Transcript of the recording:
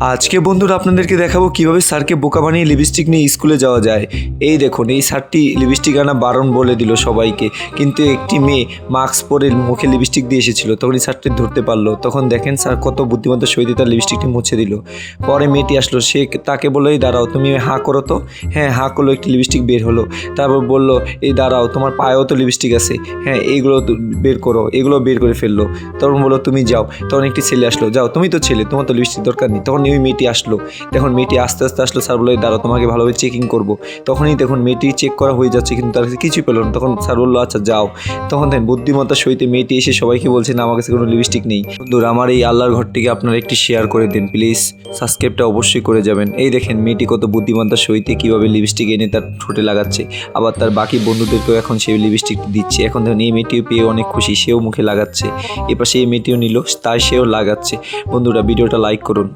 আজকে বন্ধুরা আপনাদেরকে দেখাবো কিভাবে স্যারকে বোকা বানিয়ে লিপস্টিক নিয়ে স্কুলে যাওয়া যায়। এই দেখুন, এই স্যারটি লিপস্টিক আনা বারণ বলে দিল সবাইকে, কিন্তু একটি মেয়ে মাস্ক পরে মুখে লিপস্টিক দিয়ে এসেছিল। তখন এই স্যারটি ধরতে পারলো। তখন দেখেন স্যার কত বুদ্ধিমত্তার সহিত তার লিপস্টিকটি মুছে দিল। পরে মেয়েটি আসলো, সে তাকে বললো, এই দাঁড়াও, তুমি হাঁ করো তো। হ্যাঁ, হাঁ করলো, একটি লিপস্টিক বের হলো। তারপর বললো, এই দাঁড়াও, তোমার পায়েও তো লিপস্টিক আছে, হ্যাঁ এইগুলো বের করো। এগুলো বের করে ফেললো। তখন বললো, তুমি যাও। তখন একটি ছেলে আসলো, যাও, তুমি তো ছেলে, তোমার তো লিপস্টিক দরকার নেই। তখন ওই মেয়েটি আসলো। দেখুন মেয়েটি আস্তে আস্তে আসলো। স্যার বললো, দাঁড়াও, তোমাকে ভালোভাবে চেকিং করবো। তখনই দেখুন মেয়েটি চেক করা হয়ে যাচ্ছে, কিন্তু তার কাছে কিছুই পেল না। তখন স্যার বললো, আচ্ছা যাও। তখন দেখেন বুদ্ধিমত্তার সহিত মেয়েটি এসে সবাইকে বলছে না, আমার কাছে কোনো লিপস্টিক নেই। বন্ধুরা, আমার এই আল্লাহর ঘরটিকে আপনারা একটি শেয়ার করে দিন প্লিজ, সাবস্ক্রাইবটা অবশ্যই করে যাবেন। এই দেখেন মেয়েটি কত বুদ্ধিমত্তার সহিত কীভাবে লিপস্টিক এনে তার ঠোঁটে লাগাচ্ছে, আবার তার বাকি বন্ধুদেরকেও এখন সেই লিপস্টিক দিচ্ছে। এখন দেখুন এই মেয়েটিও পেয়ে অনেক খুশি, সেও মুখে লাগাচ্ছে। এপাশে এই মেয়েটিও নিল, তাই সেও লাগাচ্ছে। বন্ধুরা, ভিডিওটা লাইক করুন।